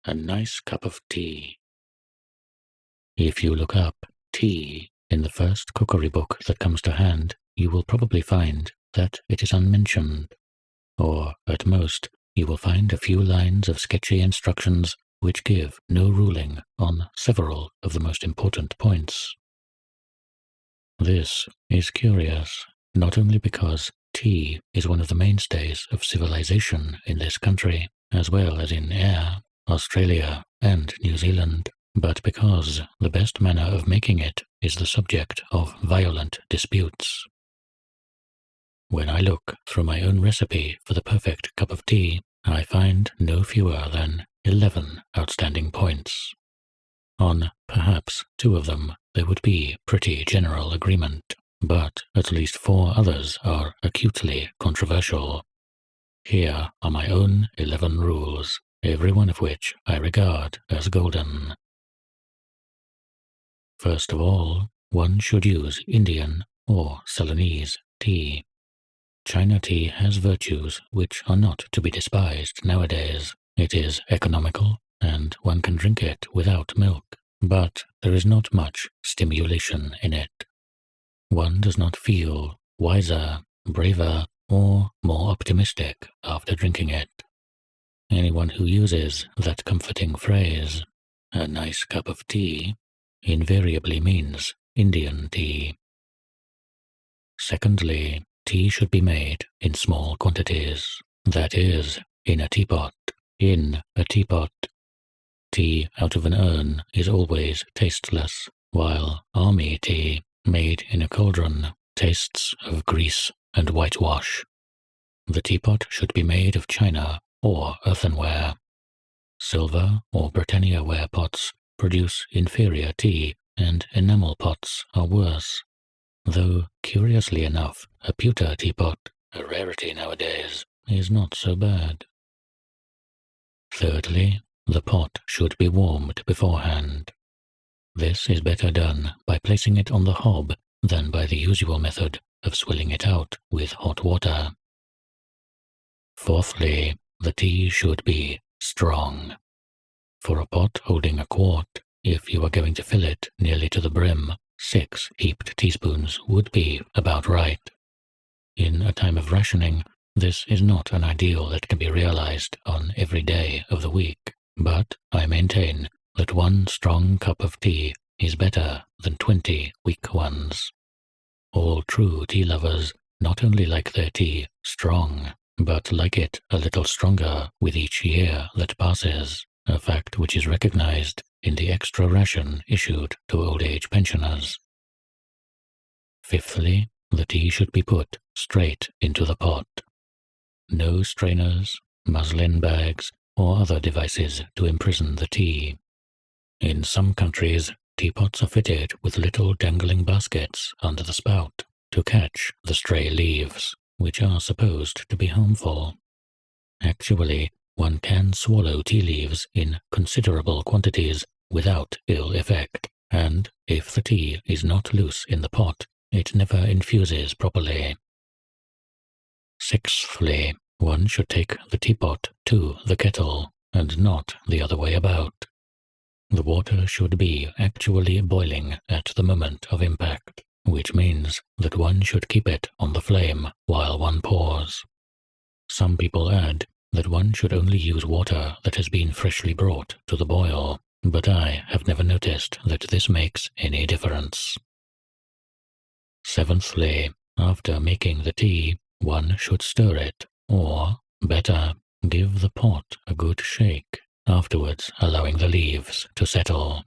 a nice cup of tea. If you look up tea in the first cookery book that comes to hand, you will probably find that it is unmentioned, or at most, you will find a few lines of sketchy instructions which give no ruling on several of the most important points. This is curious, not only because tea is one of the mainstays of civilization in this country, as well as in Eyre, Australia, and New Zealand, but because the best manner of making it is the subject of violent disputes. When I look through my own recipe for the perfect cup of tea, I find no fewer than 11 outstanding points. On perhaps 2 of them there would be pretty general agreement, but at least 4 others are acutely controversial. Here are my own 11 rules, every one of which I regard as golden. First of all, one should use Indian or Ceylonese tea. China tea has virtues which are not to be despised nowadays. It is economical, and one can drink it without milk, but there is not much stimulation in it. One does not feel wiser, braver, or more optimistic after drinking it. Anyone who uses that comforting phrase, a nice cup of tea, invariably means Indian tea. Secondly, tea should be made in small quantities, that is, in a teapot. In a teapot. Tea out of an urn is always tasteless, while army tea, made in a cauldron, tastes of grease and whitewash. The teapot should be made of china or earthenware. Silver or Britannia-ware pots produce inferior tea, and enamel pots are worse, though, curiously enough, a pewter teapot, a rarity nowadays, is not so bad. Thirdly, the pot should be warmed beforehand. This is better done by placing it on the hob than by the usual method of swilling it out with hot water. Fourthly, the tea should be strong. For a pot holding a quart, if you are going to fill it nearly to the brim, 6 heaped teaspoons would be about right. In a time of rationing, this is not an ideal that can be realized on every day of the week, but I maintain that 1 strong cup of tea is better than 20 weak ones. All true tea lovers not only like their tea strong, but like it a little stronger with each year that passes, a fact which is recognized in the extra ration issued to old age pensioners. Fifthly, the tea should be put straight into the pot. No strainers, muslin bags, or other devices to imprison the tea. In some countries, teapots are fitted with little dangling baskets under the spout to catch the stray leaves, which are supposed to be harmful. Actually, one can swallow tea leaves in considerable quantities without ill effect, and if the tea is not loose in the pot, it never infuses properly. Sixthly, one should take the teapot to the kettle, and not the other way about. The water should be actually boiling at the moment of impact, which means that one should keep it on the flame while one pours. Some people add that one should only use water that has been freshly brought to the boil, but I have never noticed that this makes any difference. Seventhly, after making the tea, one should stir it, or, better, give the pot a good shake, afterwards allowing the leaves to settle.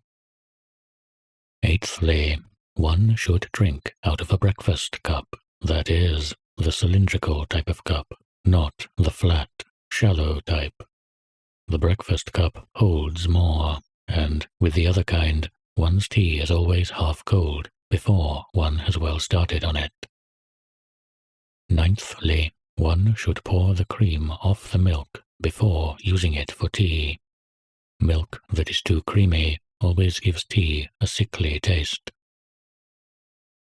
Eighthly, one should drink out of a breakfast cup, that is, the cylindrical type of cup, not the flat, shallow type. The breakfast cup holds more, and with the other kind, one's tea is always half cold before one has well started on it. Ninthly, one should pour the cream off the milk before using it for tea. Milk that is too creamy always gives tea a sickly taste.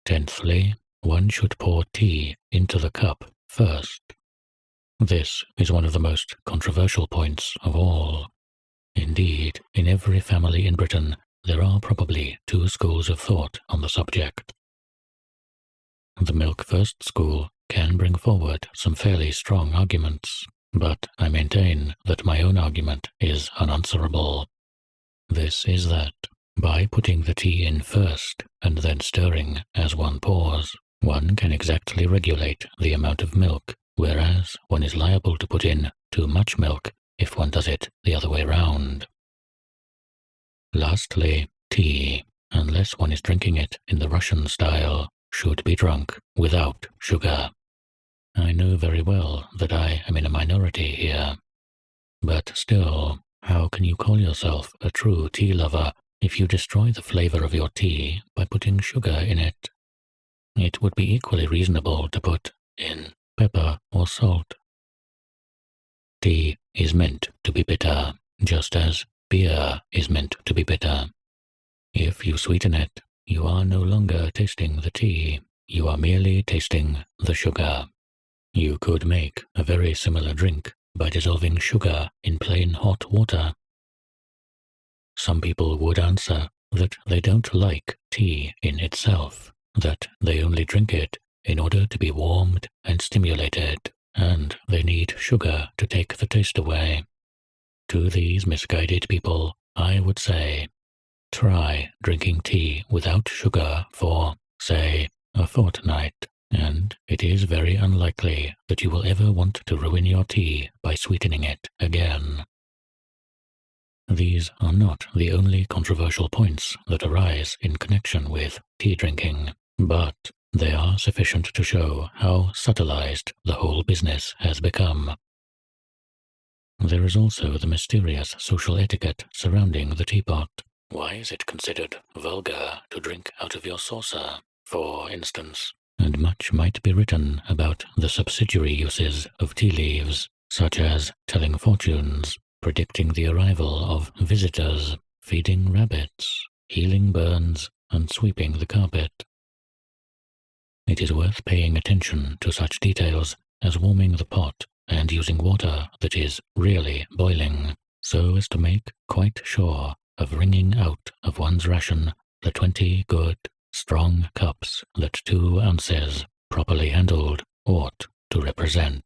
Tenthly, one should pour tea into the cup first. This is one of the most controversial points of all. Indeed, in every family in Britain, there are probably two schools of thought on the subject. The Milk First school can bring forward some fairly strong arguments, but I maintain that my own argument is unanswerable. This is that, by putting the tea in first and then stirring as one pours, one can exactly regulate the amount of milk, whereas one is liable to put in too much milk if one does it the other way round. Lastly, tea, unless one is drinking it in the Russian style, should be drunk without sugar. I know very well that I am in a minority here, but still, how can you call yourself a true tea lover if you destroy the flavor of your tea by putting sugar in it? It would be equally reasonable to put in pepper or salt. Tea is meant to be bitter, just as beer is meant to be bitter. If you sweeten it, you are no longer tasting the tea, you are merely tasting the sugar. You could make a very similar drink by dissolving sugar in plain hot water. Some people would answer that they don't like tea in itself, that they only drink it in order to be warmed and stimulated, and they need sugar to take the taste away. To these misguided people, I would say, try drinking tea without sugar for, say, a fortnight, and it is very unlikely that you will ever want to ruin your tea by sweetening it again. These are not the only controversial points that arise in connection with tea drinking, but they are sufficient to show how subtilized the whole business has become. There is also the mysterious social etiquette surrounding the teapot. Why is it considered vulgar to drink out of your saucer, for instance? And much might be written about the subsidiary uses of tea leaves, such as telling fortunes, predicting the arrival of visitors, feeding rabbits, healing burns, and sweeping the carpet. It is worth paying attention to such details as warming the pot and using water that is really boiling, so as to make quite sure of wringing out of one's ration the 20 good, strong cups that 2 ounces, properly handled, ought to represent.